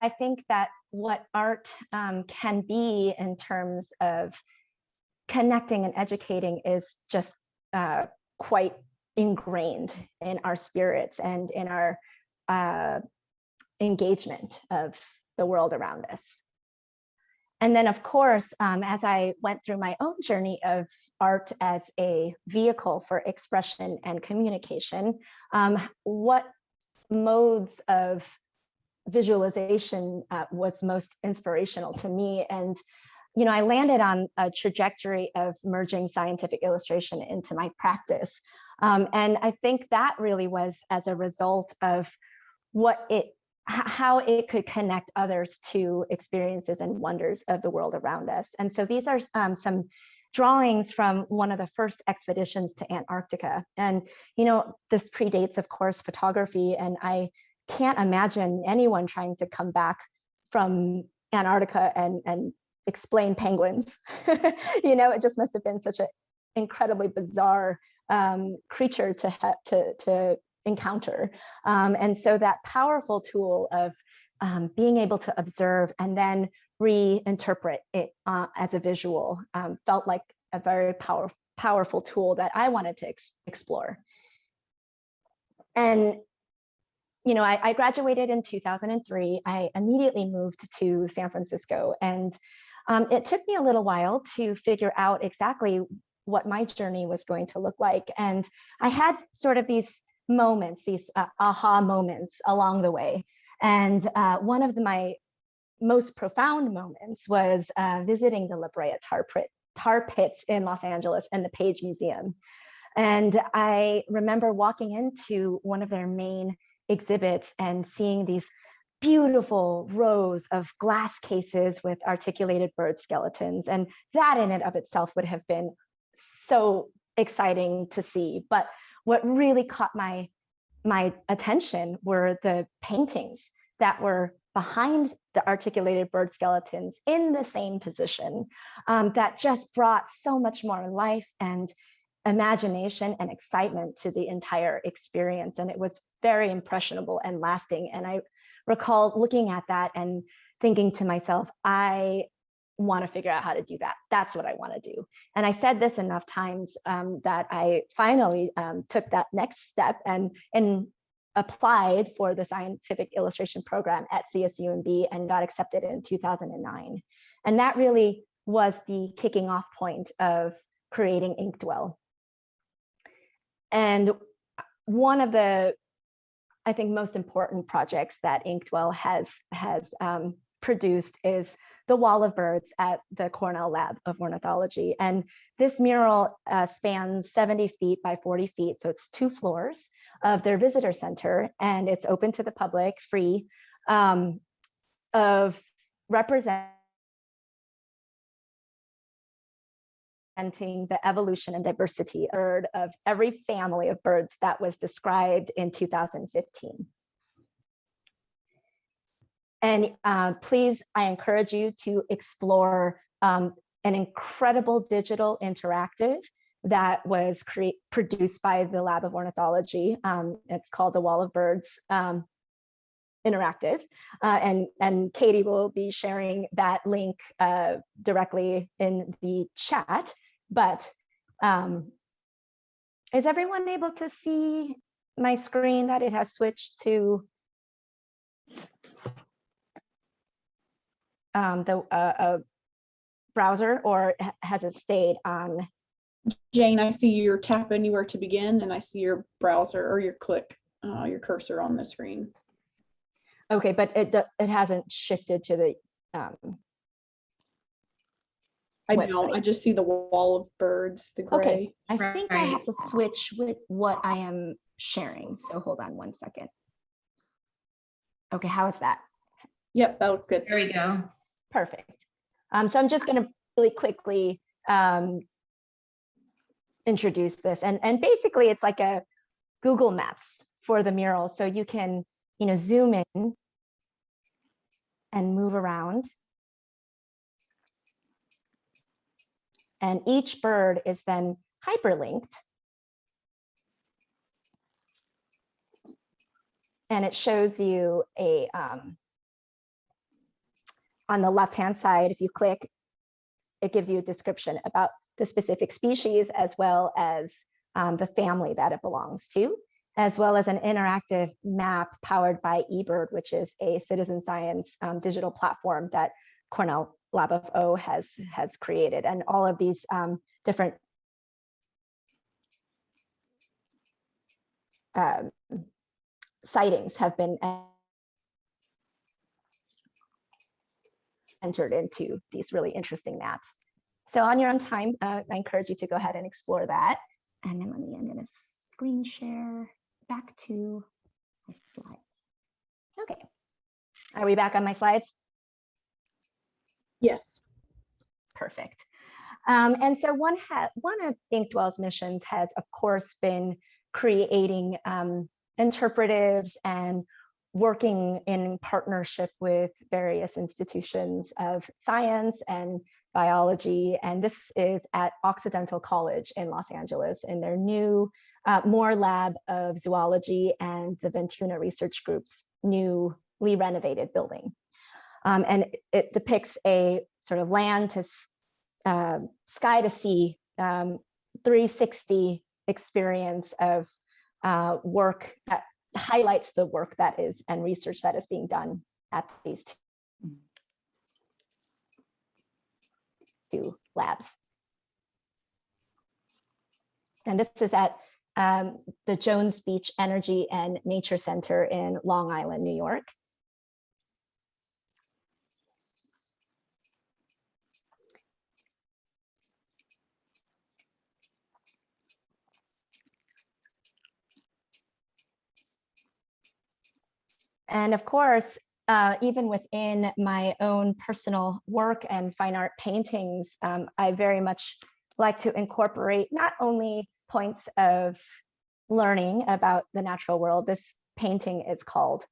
I think that what art can be in terms of connecting and educating is just quite ingrained in our spirits and in our engagement of the world around us. And then, of course, as I went through my own journey of art as a vehicle for expression and communication, what modes of visualization was most inspirational to me. And, you know, I landed on a trajectory of merging scientific illustration into my practice. And I think that really was as a result of how it could connect others to experiences and wonders of the world around us. And so these are some drawings from one of the first expeditions to Antarctica. And, you know, this predates, of course, photography. And I can't imagine anyone trying to come back from Antarctica and explain penguins. You know, it just must have been such an incredibly bizarre creature to encounter. And so that powerful tool of being able to observe and then reinterpret it as a visual felt like a very powerful tool that I wanted to explore. And, you know, I graduated in 2003. I immediately moved to San Francisco, and it took me a little while to figure out exactly what my journey was going to look like. And I had sort of these moments, these aha moments along the way. And one of my most profound moments was visiting the La Brea tar pits in Los Angeles and the Page Museum. And I remember walking into one of their main exhibits and seeing these beautiful rows of glass cases with articulated bird skeletons. And that in and of itself would have been so exciting to see. But what really caught my attention were the paintings that were behind the articulated bird skeletons in the same position, that just brought so much more life and imagination and excitement to the entire experience. And it was very impressionable and lasting. And I recall looking at that and thinking to myself, I want to figure out how to do that. That's what I want to do. And I said this enough times that I finally took that next step and applied for the scientific illustration program at CSUMB and got accepted in 2009. And that really was the kicking off point of creating Inkdwell. And one of the, I think, most important projects that Inkdwell has produced is the Wall of Birds at the Cornell Lab of Ornithology. And this mural spans 70 feet by 40 feet. So it's 2 floors of their visitor center, and it's open to the public, free, of representing the evolution and diversity of every family of birds that was described in 2015. And please, I encourage you to explore an incredible digital interactive that was produced by the Lab of Ornithology. It's called the Wall of Birds Interactive. And Katie will be sharing that link directly in the chat. But is everyone able to see my screen, that it has switched to the browser, or has it stayed on? Jane, I see you're tap anywhere to begin, and I see your browser or your cursor on the screen. Okay, but it hasn't shifted to the I website. don't. I just see the Wall of Birds, the gray. Okay, I think I have to switch with what I am sharing. So hold on one second. Okay, how is that? Yep, that looks good. There we go. Perfect. So I'm just going to really quickly introduce this, and basically it's like a Google Maps for the mural. So you can, you know, zoom in and move around, and each bird is then hyperlinked, and it shows you a on the left-hand side, if you click, it gives you a description about the specific species as well as the family that it belongs to, as well as an interactive map powered by eBird, which is a citizen science digital platform that Cornell Lab of O has created. And all of these different sightings have been entered into these really interesting maps. So on your own time, I encourage you to go ahead and explore that. And then I'm going to screen share back to my slides. Okay, are we back on my slides? Yes. Perfect. And so one of Inkwell's missions has, of course, been creating interpretives and working in partnership with various institutions of science and biology. And this is at Occidental College in Los Angeles in their new Moore Lab of Zoology and the Ventuna Research Group's newly renovated building. And it depicts a sort of land to sky to sea 360 experience of work that highlights the work that is and research that is being done at these two labs. And this is at the Jones Beach Energy and Nature Center in Long Island, New York. And of course, even within my own personal work and fine art paintings, I very much like to incorporate not only points of learning about the natural world. This painting is called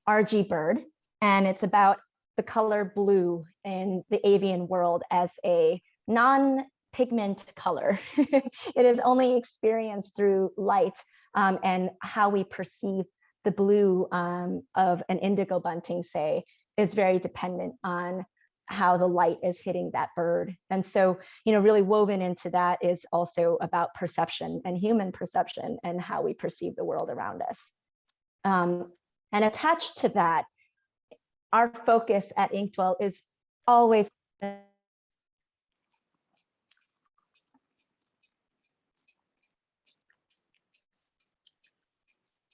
RG Bird, and it's about the color blue in the avian world as a non-pigment color. It is only experienced through light and how we perceive the blue of an indigo bunting, say, is very dependent on how the light is hitting that bird. And so, really woven into that is also about perception and human perception and how we perceive the world around us. And attached to that, our focus at Inkwell is always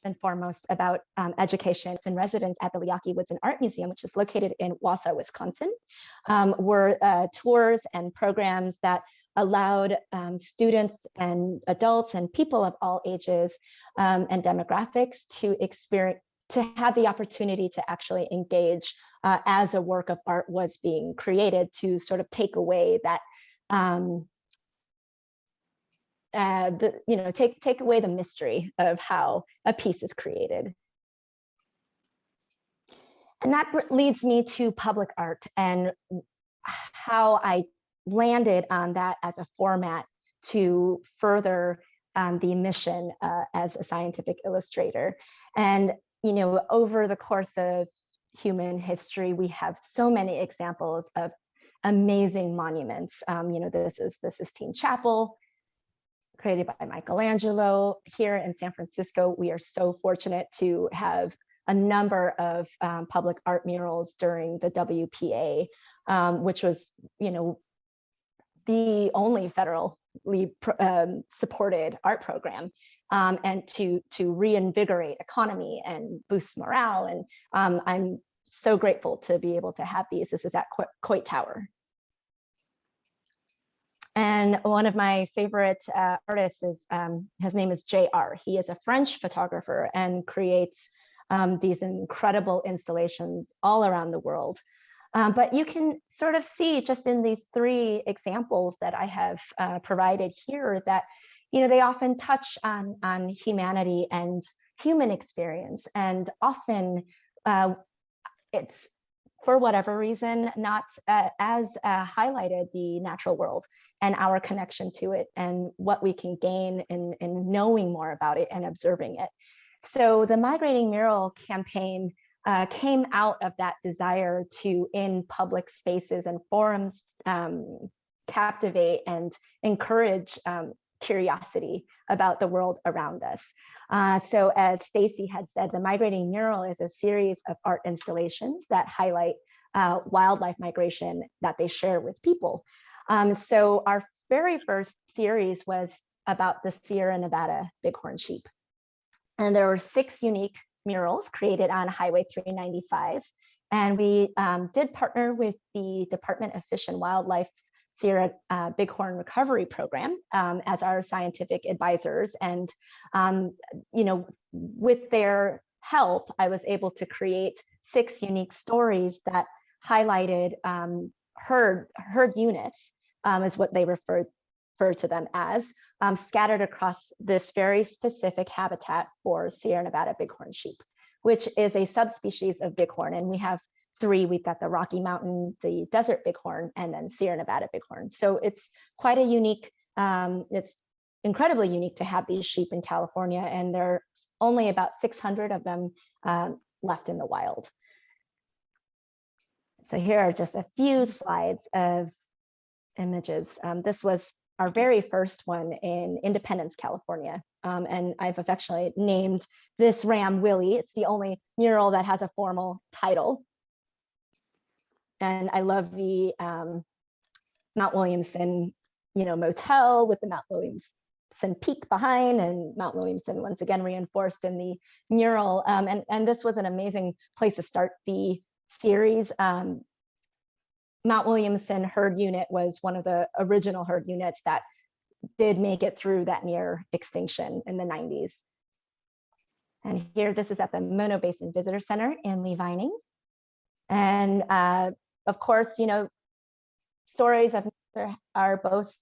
and foremost about education and residents at the Leake Woods and Art Museum, which is located in Wausau, Wisconsin, were tours and programs that allowed students and adults and people of all ages and demographics to have the opportunity to actually engage as a work of art was being created, to sort of take away that take away the mystery of how a piece is created. And that leads me to public art and how I landed on that as a format to further the mission as a scientific illustrator. And, over the course of human history, we have so many examples of amazing monuments. This is Sistine Chapel, created by Michelangelo. Here in San Francisco, we are so fortunate to have a number of public art murals during the WPA, which was, the only federally supported art program, and to reinvigorate economy and boost morale. And I'm so grateful to be able to have these. This is at Coit Tower. And one of my favorite artists is, his name is JR. He is a French photographer and creates these incredible installations all around the world. But you can sort of see just in these three examples that I have provided here that, they often touch on humanity and human experience. And often it's, for whatever reason, not as highlighted the natural world and our connection to it and what we can gain in knowing more about it and observing it. So the Migrating Mural campaign came out of that desire to, in public spaces and forums, captivate and encourage curiosity about the world around us. So as Stacy had said, the Migrating Mural is a series of art installations that highlight wildlife migration that they share with people. So our very first series was about the Sierra Nevada bighorn sheep. And there were 6 unique murals created on Highway 395. And we did partner with the Department of Fish and Wildlife's Sierra Bighorn Recovery Program as our scientific advisors. And, with their help, I was able to create 6 unique stories that highlighted herd units, is what they refer to them as, scattered across this very specific habitat for Sierra Nevada bighorn sheep, which is a subspecies of bighorn. And we have 3. We've got the Rocky Mountain, the desert bighorn, and then Sierra Nevada bighorn. So it's quite a unique, it's incredibly unique to have these sheep in California, and there's only about 600 of them left in the wild. So here are just a few slides of images. This was our very first one in Independence, California. And I've affectionately named this ram Willie. It's the only mural that has a formal title. And I love the Mount Williamson, motel with the Mount Williamson peak behind, and Mount Williamson once again reinforced in the mural. And this was an amazing place to start the series. Mount Williamson herd unit was one of the original herd units that did make it through that near extinction in the 90s. And here, this is at the Mono Basin Visitor Center in Lee Vining. And of course, stories of nature are both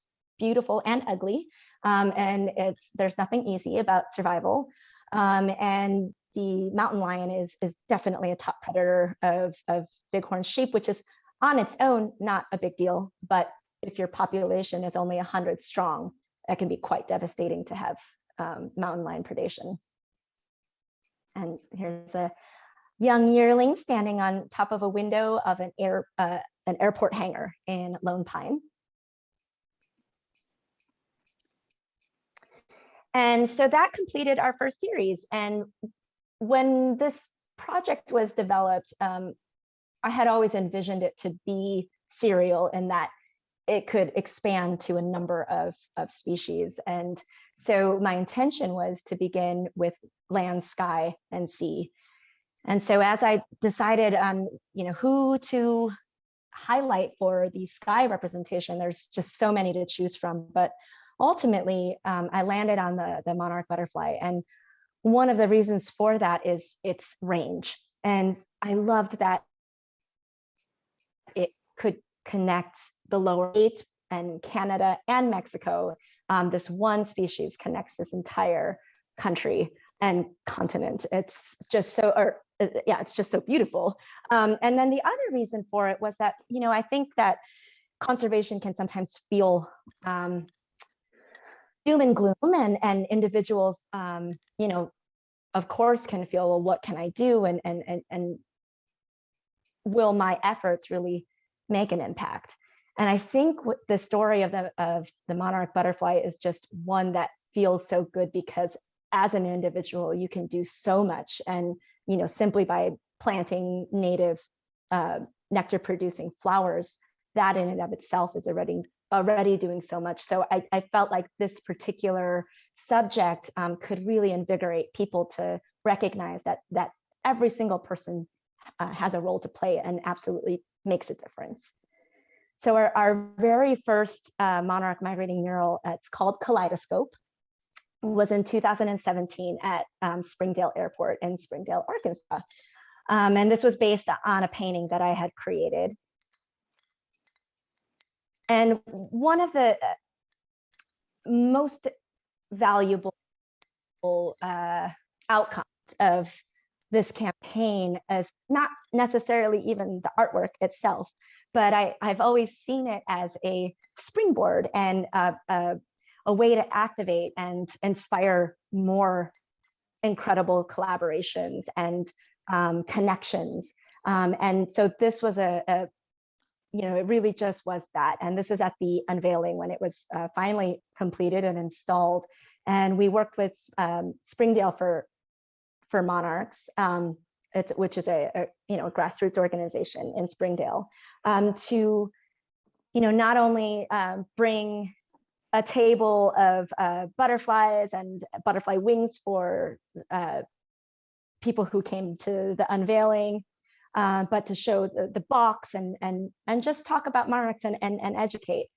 beautiful and ugly. And there's nothing easy about survival. And the mountain lion is definitely a top predator of bighorn sheep, which is on its own not a big deal. But if your population is only 100 strong, that can be quite devastating to have mountain lion predation. And here's a young yearling standing on top of a window of an airport hangar in Lone Pine. And so that completed our first series. And when this project was developed, I had always envisioned it to be serial in that it could expand to a number of species. And so my intention was to begin with land, sky, and sea. And so as I decided on, who to highlight for the sky representation, there's just so many to choose from. But ultimately, I landed on the monarch butterfly. And one of the reasons for that is its range. And I loved that it could connect the lower 8 and Canada and Mexico. This one species connects this entire country and continent. It's just so, it's just so beautiful. And then the other reason for it was that, I think that conservation can sometimes feel doom and gloom, and individuals, of course, can feel, well, what can I do? And will my efforts really make an impact? And I think the story of the monarch butterfly is just one that feels so good, because as an individual, you can do so much. And, simply by planting native nectar producing flowers, that in and of itself is already doing so much. So I felt like this particular subject could really invigorate people to recognize that every single person has a role to play and absolutely makes a difference. So our very first monarch migrating mural, it's called Kaleidoscope, was in 2017 at Springdale Airport in Springdale, Arkansas. And this was based on a painting that I had created. And one of the most valuable outcomes of this campaign is not necessarily even the artwork itself, but I've always seen it as a springboard and a way to activate and inspire more incredible collaborations and connections. And so this was it really just was that. And this is at the unveiling when it was finally completed and installed. And we worked with Springdale for Monarchs, which is a grassroots organization in Springdale, to not only bring a table of butterflies and butterfly wings for people who came to the unveiling, but to show the box and just talk about monarchs and educate.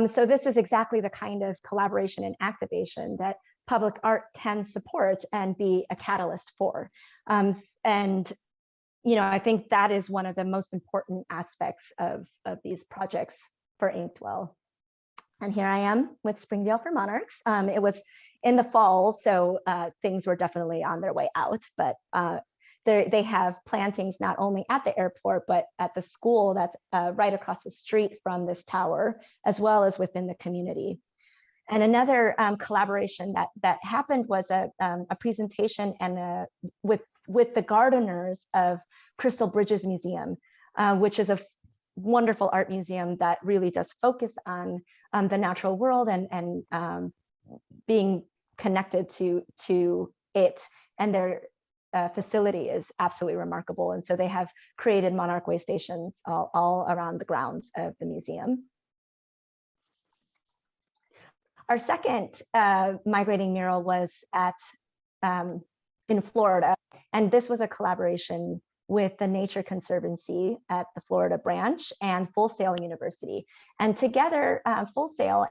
So this is exactly the kind of collaboration and activation that public art can support and be a catalyst for. And I think that is one of the most important aspects of these projects for Inkwell. And here I am with Springdale for Monarchs. It was in the fall, so things were definitely on their way out, but they have plantings not only at the airport, but at the school that's right across the street from this tower, as well as within the community. And another collaboration that happened was a presentation and with the gardeners of Crystal Bridges Museum, which is a wonderful art museum that really does focus on the natural world and being connected to it. And their facility is absolutely remarkable. And so they have created monarch way stations all around the grounds of the museum. Our second migrating mural was in Florida, and this was a collaboration with the Nature Conservancy at the Florida branch and Full Sail University. And together, Full Sail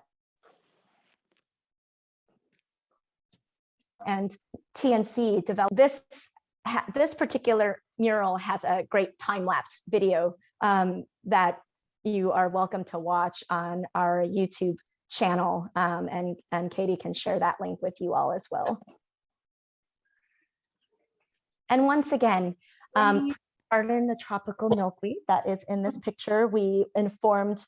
and TNC developed this particular mural. Has a great time-lapse video that you are welcome to watch on our YouTube channel, and Katie can share that link with you all as well. And once again, pardon the tropical milkweed that is in this picture. We informed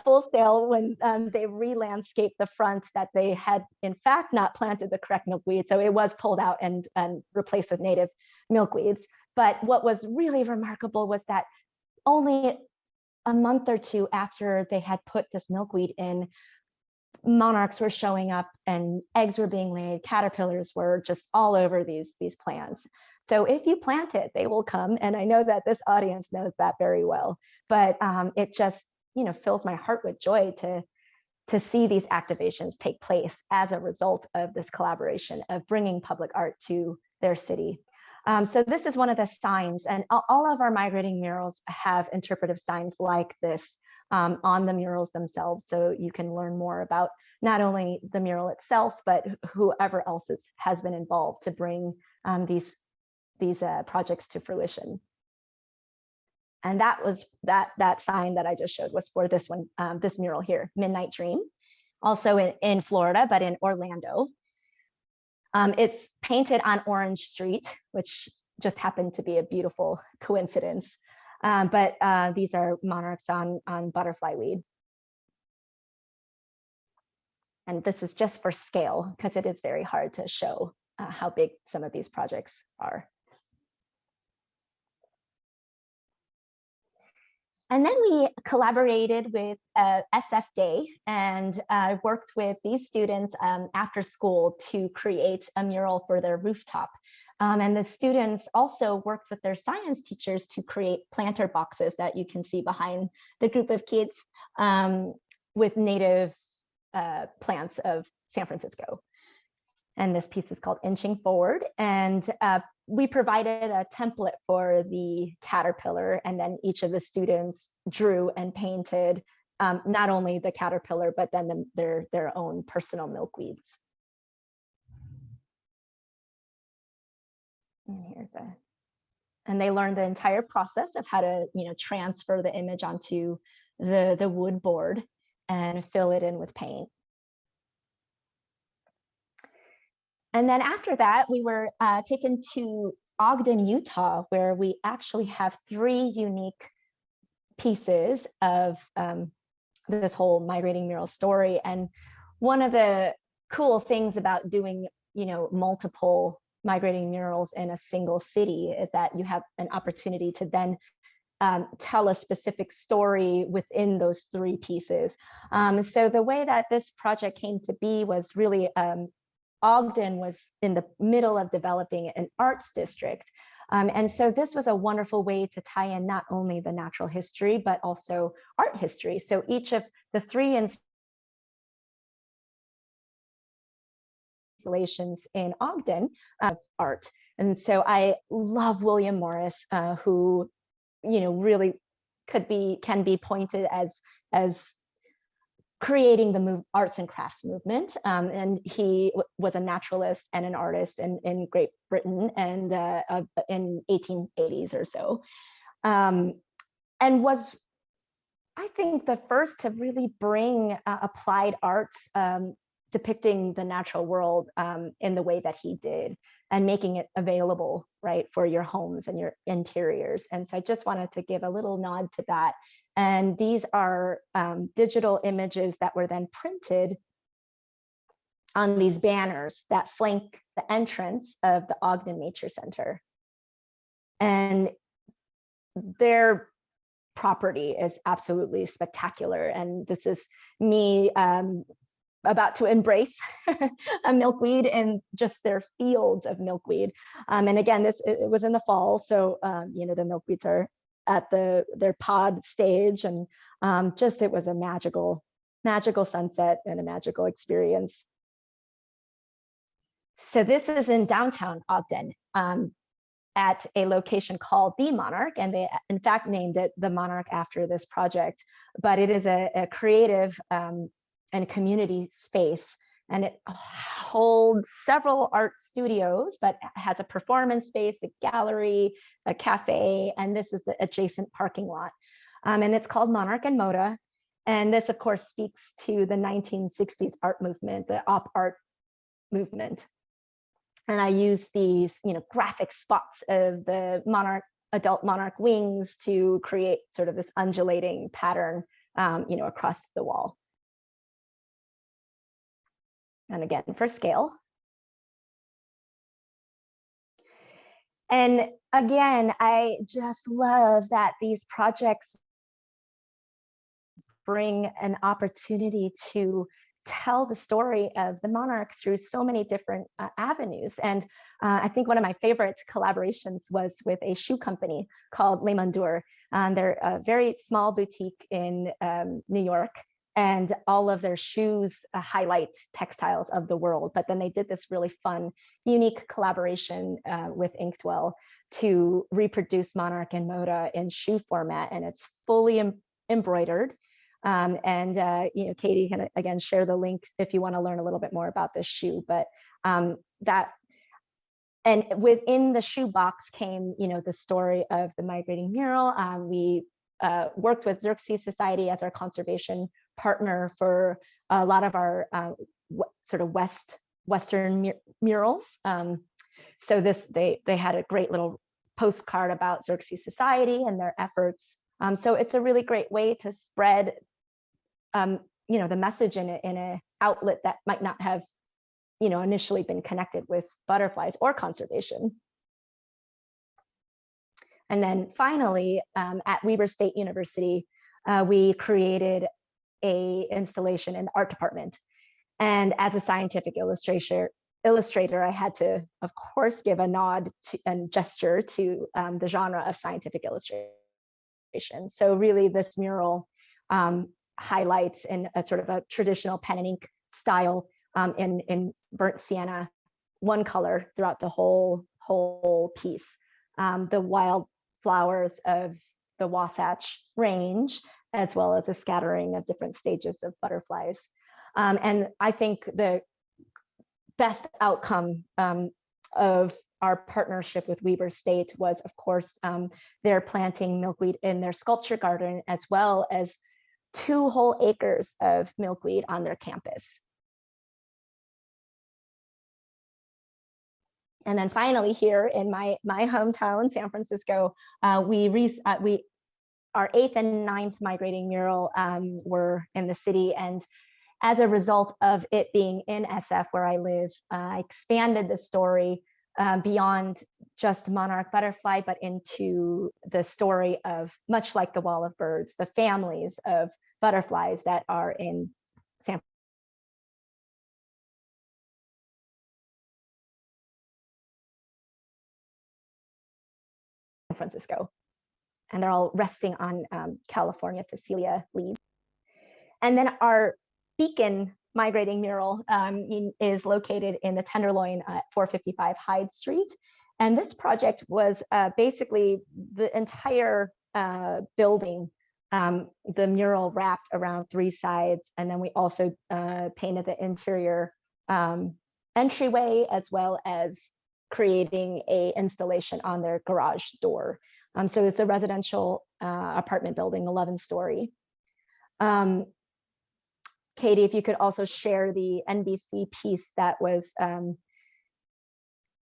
Full Sail when they re-landscaped the front that they had in fact not planted the correct milkweed, so it was pulled out and replaced with native milkweeds. But what was really remarkable was that only a month or two after they had put this milkweed in, monarchs were showing up and eggs were being laid, caterpillars were just all over these plants. So if you plant it, they will come. And I know that this audience knows that very well, but it just fills my heart with joy to see these activations take place as a result of this collaboration of bringing public art to their city. So this is one of the signs, and all of our migrating murals have interpretive signs like this on the murals themselves, so you can learn more about not only the mural itself, but whoever else has been involved to bring these projects to fruition. And that was that sign that I just showed was for this one, this mural here, Midnight Dream, also in Florida, but in Orlando. It's painted on Orange Street, which just happened to be a beautiful coincidence. But these are monarchs on butterfly weed. And this is just for scale, because it is very hard to show how big some of these projects are. And then we collaborated with SF Day and worked with these students after school to create a mural for their rooftop. And the students also worked with their science teachers to create planter boxes that you can see behind the group of kids with native plants of San Francisco. And this piece is called Inching Forward. And we provided a template for the caterpillar, and then each of the students drew and painted not only the caterpillar, but then their own personal milkweeds. And they learned the entire process of how to transfer the image onto the wood board and fill it in with paint. And then after that, we were taken to Ogden, Utah, where we actually have 3 unique pieces of this whole migrating mural story. And one of the cool things about doing multiple migrating murals in a single city is that you have an opportunity to then tell a specific story within those three pieces. So the way that this project came to be was really, Ogden was in the middle of developing an arts district. And so this was a wonderful way to tie in not only the natural history, but also art history. So each of the three installations in Ogden of art. And so I love William Morris, who, really can be pointed as creating the arts and crafts movement. And he was a naturalist and an artist in Great Britain and in 1880s or so. And was, I think, the first to really bring applied arts depicting the natural world in the way that he did, and making it available, right, for your homes and your interiors. And so I just wanted to give a little nod to that. And these are digital images that were then printed on these banners that flank the entrance of the Ogden Nature Center. And their property is absolutely spectacular. And this is me about to embrace a milkweed and just their fields of milkweed. And again, it was in the fall, so the milkweeds are at their pod stage, and just, it was a magical sunset and a magical experience. So this is in downtown Ogden, at a location called the Monarch, and they in fact named it the Monarch after this project. But it is a creative and community space, and it holds several art studios, but has a performance space, a gallery, a cafe, and this is the adjacent parking lot. And it's called Monarch and Moda. And this, of course, speaks to the 1960s art movement, the op art movement. And I use these, graphic spots of the adult monarch wings to create sort of this undulating pattern, across the wall. And again, for scale. And again, I just love that these projects bring an opportunity to tell the story of the monarch through so many different avenues. And I think one of my favorite collaborations was with a shoe company called Le Mondour. They're a very small boutique in New York, and all of their shoes highlight textiles of the world. But then they did this really fun, unique collaboration with Inkwell to reproduce Monarch and Moda in shoe format, and it's fully embroidered. Katie can again share the link if you want to learn a little bit more about this shoe. But and within the shoe box came, the story of the migrating mural. We worked with Xerxes Society as our conservation partner for a lot of our sort of Western murals. So they had a great little postcard about Xerxes Society and their efforts. So it's a really great way to spread, the message in a outlet that might not have, initially been connected with butterflies or conservation. And then finally, at Weber State University, we created a installation in the art department. And as a scientific illustrator, I had to, of course, give a nod and gesture to the genre of scientific illustration. So really, this mural highlights in a sort of a traditional pen and ink style in burnt sienna, one color throughout the whole piece. The wild flowers of the Wasatch Range, as well as a scattering of different stages of butterflies. And I think the best outcome of our partnership with Weber State was, of course, their planting milkweed in their sculpture garden, as well as 2 whole acres of milkweed on their campus. And then finally, here in my hometown, San Francisco, our 8th and 9th migrating mural were in the city. And as a result of it being in SF where I live, I expanded the story beyond just monarch butterfly, but into the story of, much like the Wall of Birds, the families of butterflies that are in San Francisco. And they're all resting on California Phacelia leaves. And then our beacon migrating mural is located in the Tenderloin at 455 Hyde Street. And this project was basically the entire building, the mural wrapped around 3 sides. And then we also painted the interior entryway, as well as creating a installation on their garage door. So it's a residential apartment building, 11-story. Katie, if you could also share the NBC piece that was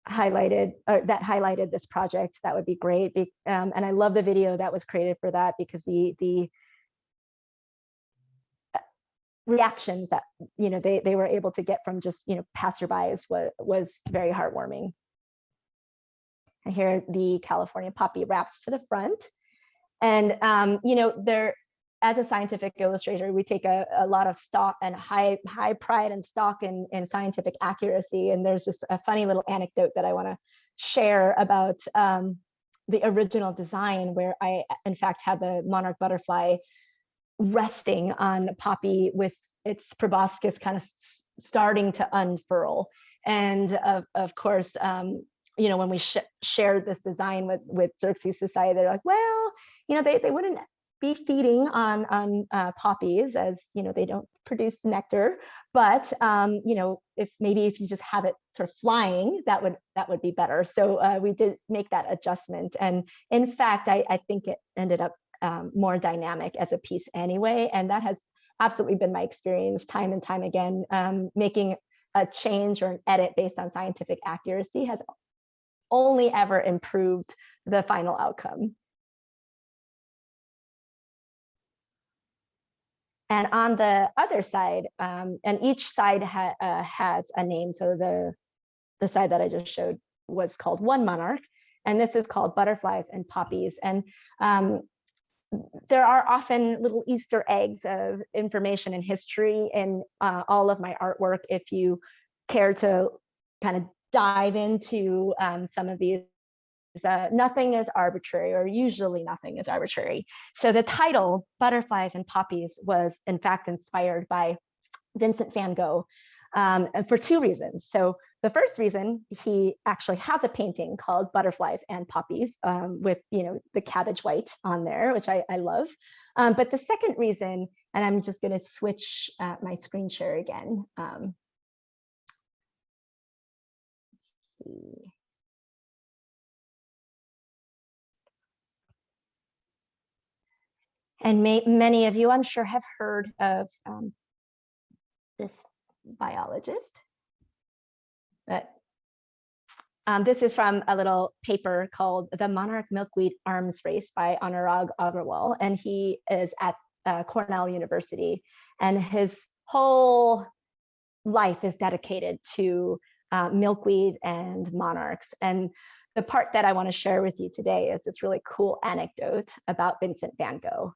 highlighted, or that highlighted this project, that would be great. And I love the video that was created for that, because the reactions that they were able to get from just passerbys was very heartwarming. And here the California poppy wraps to the front. And there, as a scientific illustrator, we take a lot of stock and high pride and stock in scientific accuracy. And there's just a funny little anecdote that I want to share about the original design, where I, in fact, had the monarch butterfly resting on a poppy with its proboscis kind of starting to unfurl. And of course, when we shared this design with Xerces Society, they're like, well, they wouldn't be feeding on poppies, as they don't produce nectar, but if you just have it sort of flying, that would be better. So we did make that adjustment, and in fact, I think it ended up more dynamic as a piece anyway, and that has absolutely been my experience time and time again. Making a change or an edit based on scientific accuracy has only ever improved the final outcome. And on the other side, and each side has a name. So the side that I just showed was called One Monarch, and this is called Butterflies and Poppies. And there are often little Easter eggs of information and history in all of my artwork. If you care to kind of dive into some of these, nothing is arbitrary, or usually nothing is arbitrary. So the title, Butterflies and Poppies, was in fact inspired by Vincent van Gogh, for 2 reasons. So the first reason, he actually has a painting called Butterflies and Poppies, with the cabbage white on there, which I love. But the second reason, and I'm just going to switch my screen share again. Let's see. And many of you, I'm sure, have heard of this biologist. But this is from a little paper called The Monarch Milkweed Arms Race by Anurag Agrawal, and he is at Cornell University, and his whole life is dedicated to milkweed and monarchs. And the part that I want to share with you today is this really cool anecdote about Vincent van Gogh.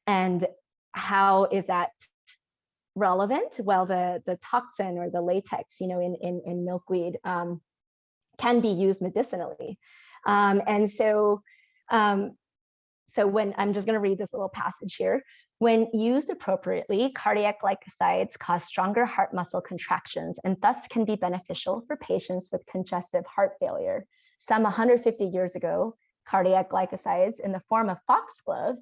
And how is that relevant? Well, the toxin, or the latex, in milkweed can be used medicinally. And so when, I'm just going to read this little passage here. When used appropriately, cardiac glycosides cause stronger heart muscle contractions, and thus can be beneficial for patients with congestive heart failure. Some 150 years ago, cardiac glycosides in the form of foxglove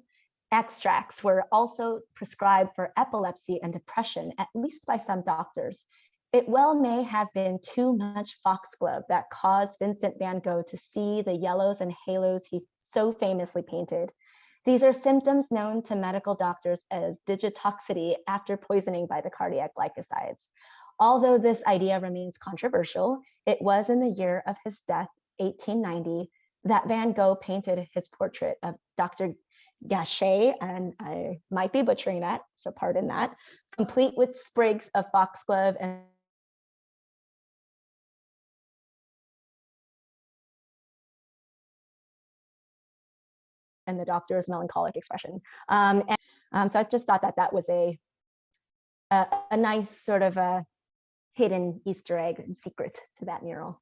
extracts were also prescribed for epilepsy and depression, at least by some doctors. It well may have been too much foxglove that caused Vincent van Gogh to see the yellows and halos he so famously painted. These are symptoms known to medical doctors as digitoxicity after poisoning by the cardiac glycosides. Although this idea remains controversial, it was in the year of his death, 1890, that Van Gogh painted his portrait of Dr. Gachet, and I might be butchering that, so pardon that, complete with sprigs of foxglove and and the doctor's melancholic expression. So I just thought that that was a nice sort of a hidden Easter egg and secret to that mural.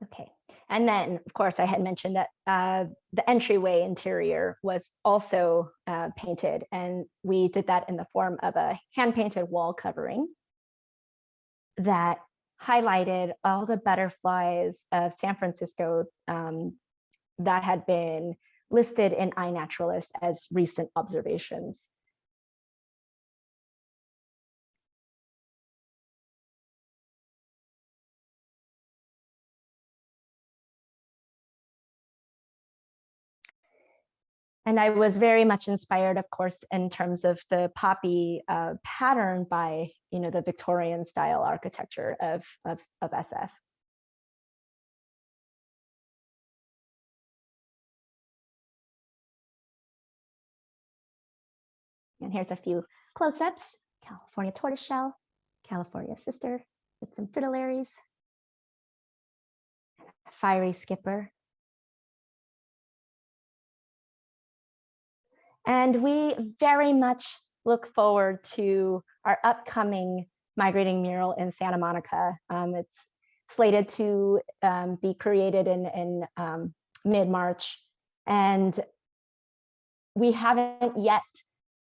Okay, and then of course I had mentioned that the entryway interior was also painted, and we did that in the form of a hand-painted wall covering that highlighted all the butterflies of San Francisco that had been listed in iNaturalist as recent observations. And I was very much inspired, of course, in terms of the poppy pattern by, the Victorian style architecture of SF. And here's a few close-ups: California tortoiseshell, California sister with some fritillaries, fiery skipper. And we very much look forward to our upcoming migrating mural in Santa Monica. It's slated to be created in mid-March, and we haven't yet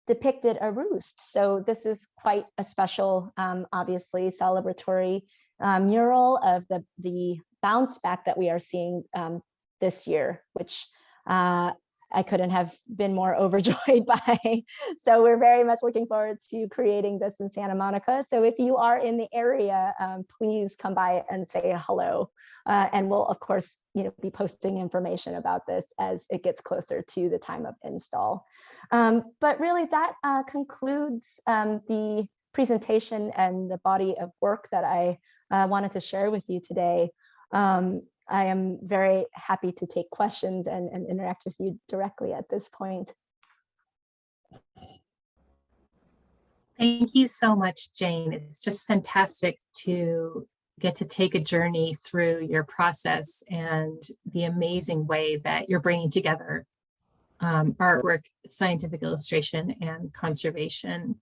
depicted a roost. So this is quite a special, obviously celebratory mural of the bounce back that we are seeing this year, which I couldn't have been more overjoyed by. So we're very much looking forward to creating this in Santa Monica. So if you are in the area, please come by and say hello. And we'll, of course, be posting information about this as it gets closer to the time of install. But really, that concludes the presentation and the body of work that I wanted to share with you today. I am very happy to take questions and interact with you directly at this point. Thank you so much, Jane. It's just fantastic to get to take a journey through your process and the amazing way that you're bringing together artwork, scientific illustration, and conservation.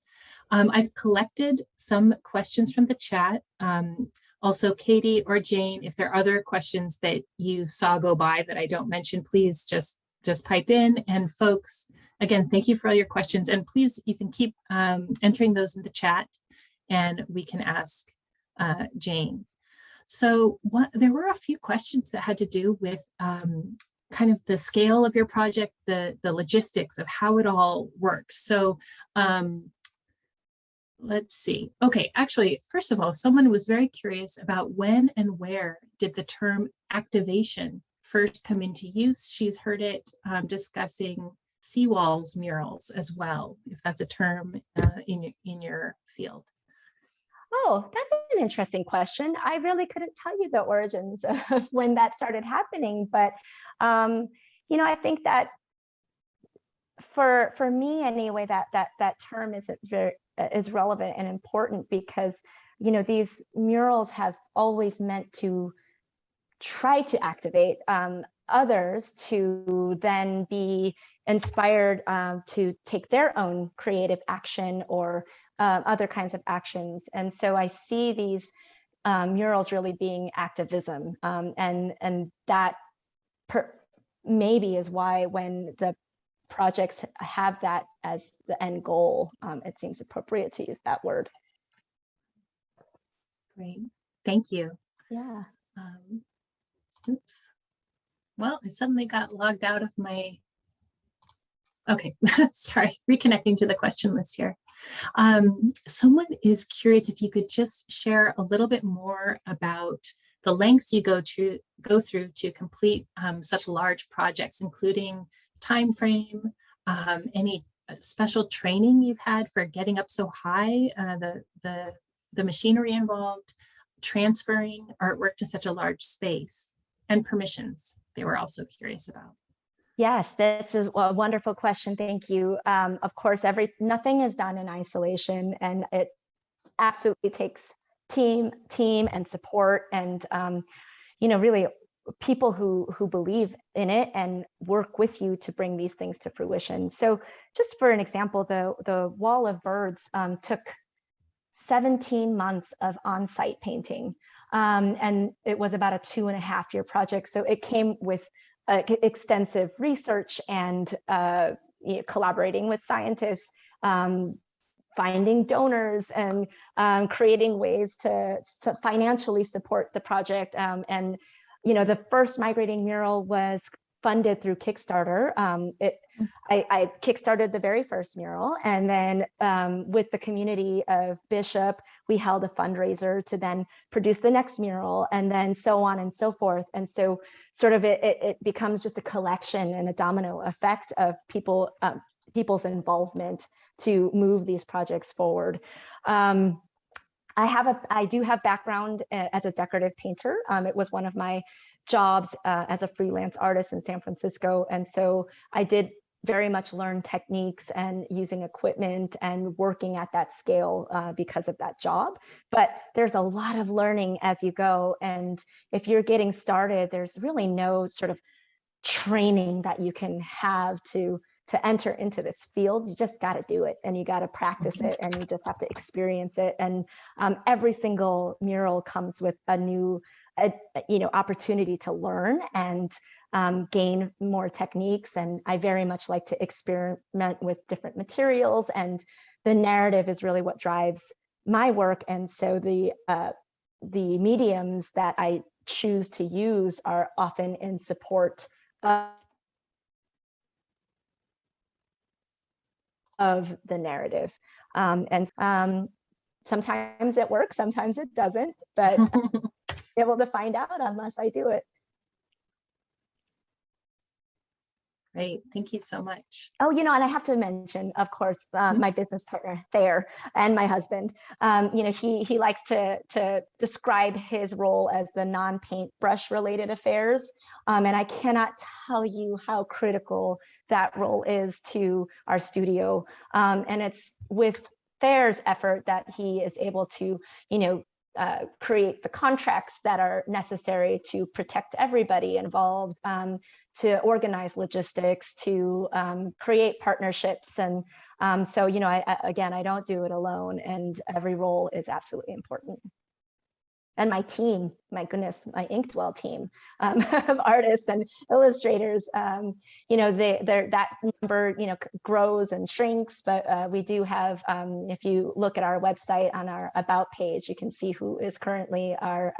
I've collected some questions from the chat. Also, Katie or Jane, if there are other questions that you saw go by that I don't mention, please just pipe in. And folks, again, thank you for all your questions. And please, you can keep entering those in the chat and we can ask Jane. So there were a few questions that had to do with kind of the scale of your project, the logistics of how it all works. So let's see. Okay, actually, first of all, someone was very curious about when and where did the term activation first come into use. She's heard it discussing seawalls murals as well, if that's a term in your field. Oh, that's an interesting question. I really couldn't tell you the origins of when that started happening, but I think that for me anyway, that term is relevant and important because these murals have always meant to try to activate others to then be inspired to take their own creative action or other kinds of actions. And so I see these murals really being activism, and that maybe is why when the projects have that as the end goal, it seems appropriate to use that word. Great, thank you. Yeah. Oops. Well, I suddenly got logged out of my, okay, sorry, reconnecting to the question list here. Someone is curious if you could just share a little bit more about the lengths you go through to complete such large projects, including time frame, any special training you've had for getting up so high, the machinery involved, transferring artwork to such a large space, and permissions they were also curious about. Yes, that's a wonderful question. Thank you. Of course, nothing is done in isolation, and it absolutely takes team and support, and really people who believe in it and work with you to bring these things to fruition. So, just for an example, the Wall of Birds took 17 months of on-site painting, and it was about a 2.5-year project. So it came with extensive research and collaborating with scientists, finding donors, and creating ways to financially support the project. And the first migrating mural was funded through Kickstarter. I kickstarted the very first mural, and then with the community of Bishop, we held a fundraiser to then produce the next mural, and then so on and so forth. And so sort of it becomes just a collection and a domino effect of people's involvement to move these projects forward. I do have background as a decorative painter. It was one of my jobs as a freelance artist in San Francisco. And so I did very much learn techniques and using equipment and working at that scale because of that job. But there's a lot of learning as you go. And if you're getting started, there's really no sort of training that you can have to enter into this field. You just got to do it, and you got to practice it, and you just have to experience it. And every single mural comes with a new opportunity to learn and gain more techniques. And I very much like to experiment with different materials, and the narrative is really what drives my work. And so the mediums that I choose to use are often in support of the narrative. And sometimes it works, sometimes it doesn't, but able to find out unless I do it. Great, thank you so much. Oh, and I have to mention, of course, my business partner, Thayer, and my husband. He likes to describe his role as the non-paintbrush related affairs. And I cannot tell you how critical that role is to our studio. And it's with Thayer's effort that he is able to, create the contracts that are necessary to protect everybody involved, to organize logistics, to create partnerships. And so, I don't do it alone, and every role is absolutely important. And my team, my goodness, my Inkwell team of artists and illustrators, that number, grows and shrinks, but we do have, if you look at our website on our About page, you can see who is currently our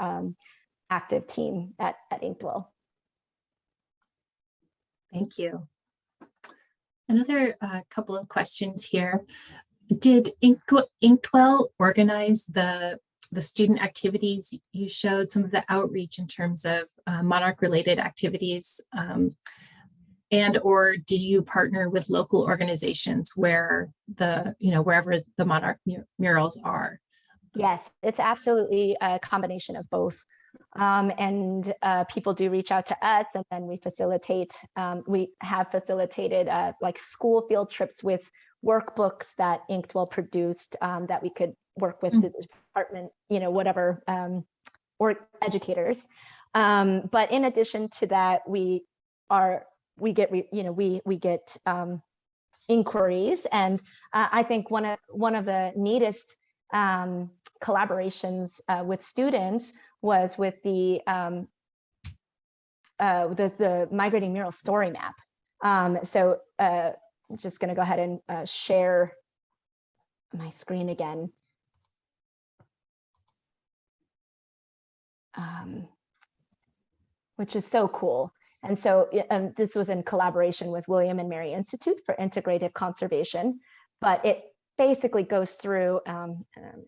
active team at Inkwell. Thank you. Another couple of questions here. Did Inkwell organize the student activities? You showed some of the outreach in terms of Monarch related activities, and or did you partner with local organizations where wherever the Monarch murals are? Yes, it's absolutely a combination of both. And people do reach out to us, and then we have facilitated like school field trips with workbooks that Inkwell produced that we could work with the department, whatever, or educators. But in addition to that, we get inquiries, and I think one of the neatest collaborations with students was with the Migrating Mural story map. So I'm just going to go ahead and share my screen again. Which is so cool. And so this was in collaboration with William and Mary Institute for Integrative Conservation, but it basically goes through,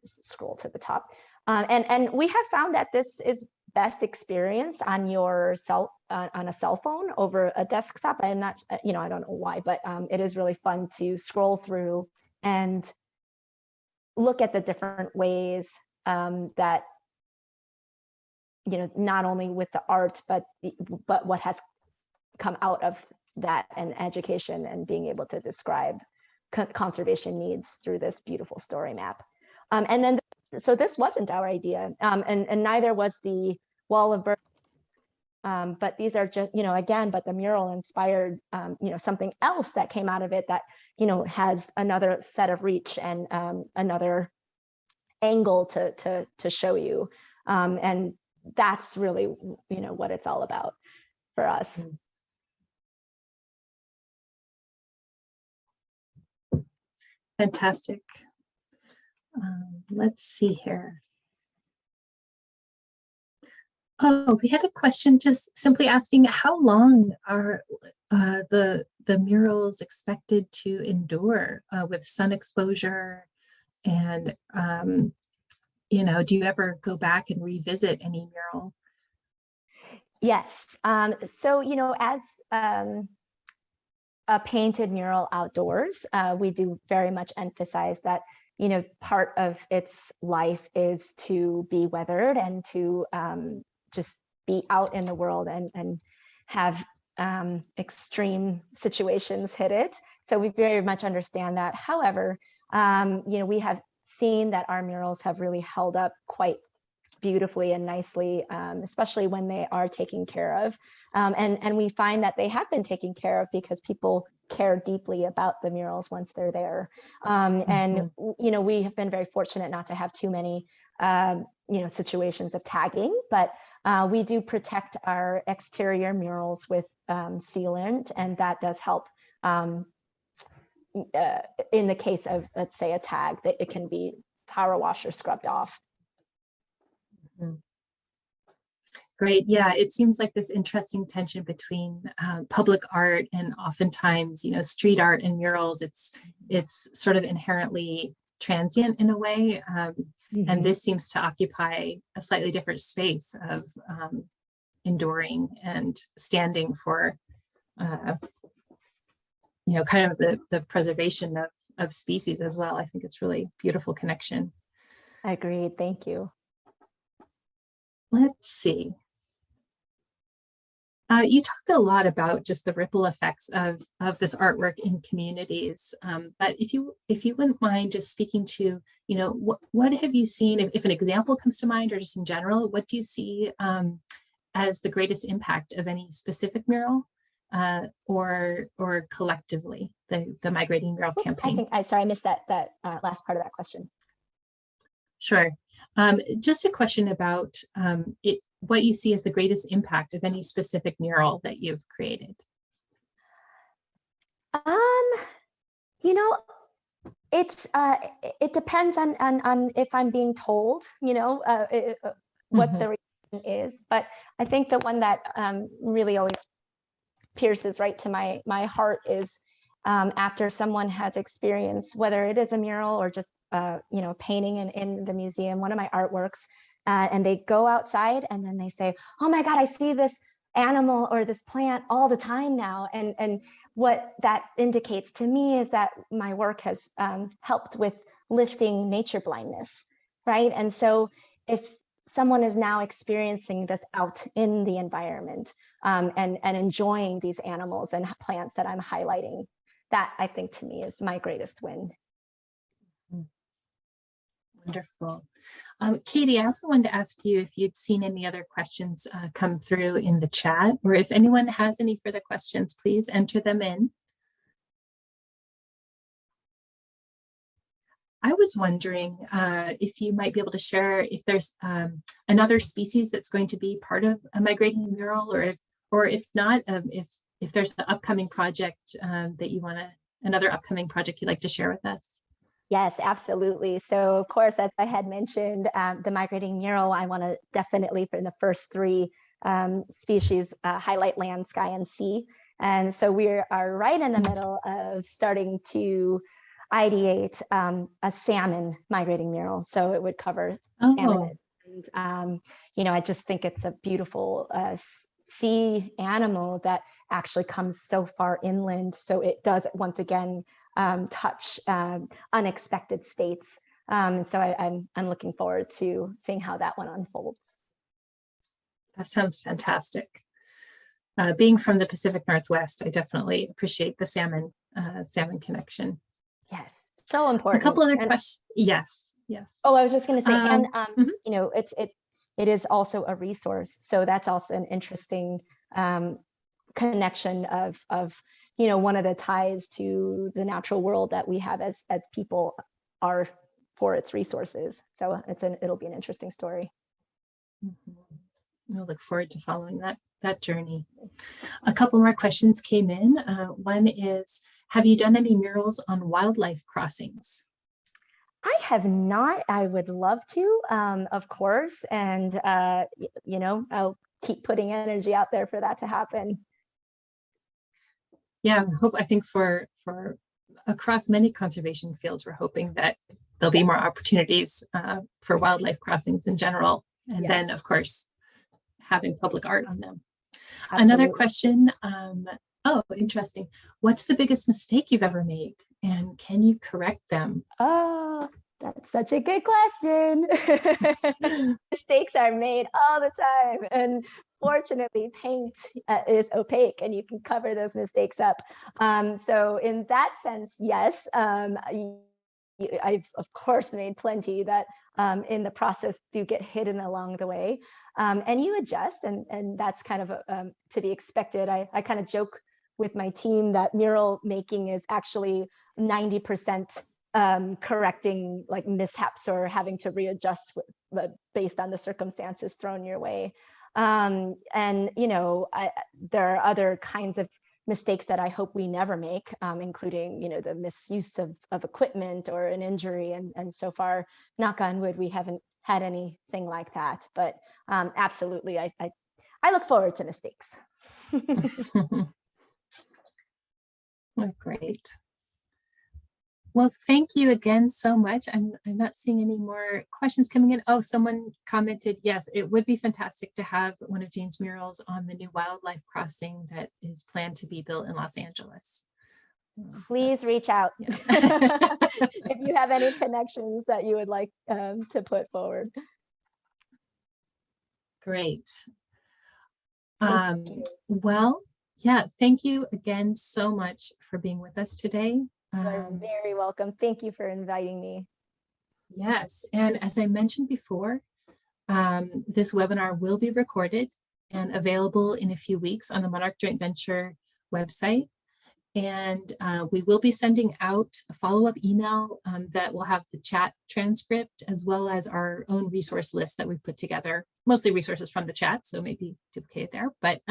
scroll to the top. And we have found that this is best experience on your on a cell phone over a desktop. I'm not, I don't know why, but it is really fun to scroll through and look at the different ways that not only with the art, but what has come out of that, and education, and being able to describe conservation needs through this beautiful story map. And then, so this wasn't our idea, and neither was the Wall of Birds. But these are just, again, but the mural inspired, something else that came out of it that, has another set of reach and another angle to show you. And that's really, what it's all about for us. Fantastic. Let's see here. Oh, we had a question just simply asking, how long are the murals expected to endure with sun exposure? And, do you ever go back and revisit any mural? Yes. So, as a painted mural outdoors, we do very much emphasize that, part of its life is to be weathered and to just be out in the world and have extreme situations hit it. So we very much understand that. However, we have seen that our murals have really held up quite beautifully and nicely, especially when they are taken care of. And we find that they have been taken care of because people care deeply about the murals once they're there. And, we have been very fortunate not to have too many, situations of tagging, but we do protect our exterior murals with sealant, and that does help. In the case of, let's say, a tag, that it can be power wash or scrubbed off. Great. Yeah, it seems like this interesting tension between public art and oftentimes, street art and murals. It's sort of inherently transient in a way, and this seems to occupy a slightly different space of enduring and standing for, kind of the preservation of species as well. I think it's really beautiful connection. Agreed. Thank you. Let's see. You talked a lot about just the ripple effects of this artwork in communities, but if you wouldn't mind just speaking to, what have you seen, if an example comes to mind, or just in general, what do you see as the greatest impact of any specific mural, or collectively the Migrating Mural campaign? Sorry, I missed that last part of that question. Sure. Just a question about what you see as the greatest impact of any specific mural that you've created. It depends on if I'm being told, what the reason is. But I think the one that really always pierces right to my heart is after someone has experienced, whether it is a mural or just painting in the museum, one of my artworks, and they go outside and then they say, oh my God, I see this animal or this plant all the time now. And what that indicates to me is that my work has helped with lifting nature blindness, right? And so if someone is now experiencing this out in the environment and enjoying these animals and plants that I'm highlighting, that I think to me is my greatest win. Wonderful. Katie, I also wanted to ask you if you'd seen any other questions come through in the chat, or if anyone has any further questions, please enter them in. I was wondering if you might be able to share if there's another species that's going to be part of a migrating mural, or if not, if there's an upcoming project that you want to, another upcoming project you'd like to share with us. Yes, absolutely. So of course, as I had mentioned, the migrating mural, I want to definitely, for the first three species, highlight land, sky, and sea. And so we are right in the middle of starting to ideate a salmon migrating mural. So it would cover salmon. And, I just think it's a beautiful sea animal that actually comes so far inland. So it does, once again, touch unexpected states. And so I'm looking forward to seeing how that one unfolds. That sounds fantastic. Being from the Pacific Northwest, I definitely appreciate the salmon connection. Yes, so A important. couple other questions. Yes, yes. Oh, I was just going to say, and mhm. you know, it is also a resource. So that's also an interesting connection of you know, one of the ties to the natural world that we have as people are for its resources. So it'll be an interesting story. I look forward to following that journey. A couple more questions came in. One is, have you done any murals on wildlife crossings? I have not. I would love to, of course. And, you know, I'll keep putting energy out there for that to happen. Yeah, I think for across many conservation fields, we're hoping that there'll be more opportunities for wildlife crossings in general. And then, of course, having public art on them. Absolutely. Another question. Oh, interesting. What's the biggest mistake you've ever made? And can you correct them? Oh, that's such a good question. Mistakes are made all the time. And fortunately, paint is opaque and you can cover those mistakes up. So in that sense, yes, I've of course made plenty that in the process do get hidden along the way. And you adjust, and that's kind of to be expected. I kind of joke with my team that mural making is actually 90% correcting like mishaps or having to readjust based on the circumstances thrown your way. And you know, there are other kinds of mistakes that I hope we never make, including, you know, the misuse of equipment or an injury. And so far, knock on wood, we haven't had anything like that. But absolutely, I look forward to mistakes. Oh, great. Well, thank you again so much. I'm not seeing any more questions coming in. Oh, someone commented, yes, it would be fantastic to have one of Jane's murals on the new wildlife crossing that is planned to be built in Los Angeles. Please reach out if you have any connections that you would like to put forward. Great. Well, yeah, thank you again so much for being with us today. You're very welcome. Thank you for inviting me. Yes, and as I mentioned before, this webinar will be recorded and available in a few weeks on the Monarch Joint Venture website. And we will be sending out a follow-up email that will have the chat transcript as well as our own resource list that we've put together, mostly resources from the chat, so maybe duplicate there. But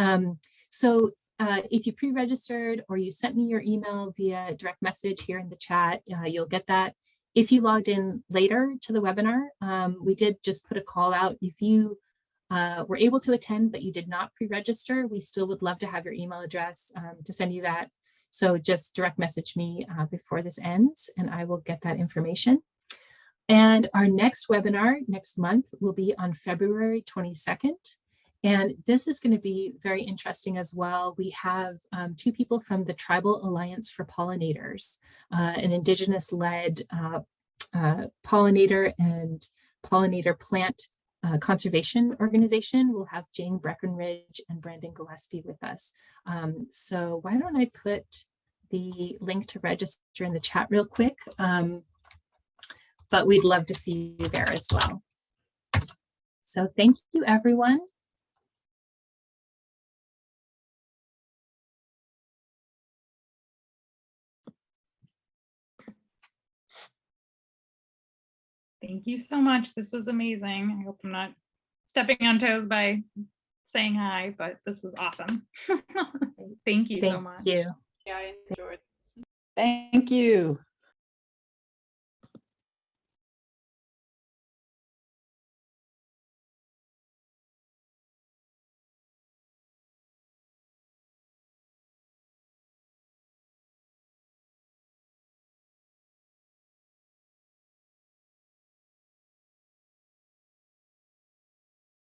if you pre-registered or you sent me your email via direct message here in the chat, you'll get that. If you logged in later to the webinar, we did just put a call out. If you were able to attend, but you did not pre-register, we still would love to have your email address to send you that. So just direct message me before this ends and I will get that information. And our next webinar next month will be on February 22nd. And this is going to be very interesting as well. We have two people from the Tribal Alliance for Pollinators, an Indigenous-led pollinator and pollinator plant conservation organization. We'll have Jane Breckenridge and Brandon Gillespie with us. So why don't I put the link to register in the chat real quick? But we'd love to see you there as well. So thank you, everyone. Thank you so much. This was amazing. I hope I'm not stepping on toes by saying hi, but this was awesome. Thank you so much. Thank you. Yeah, I enjoyed. Thank you.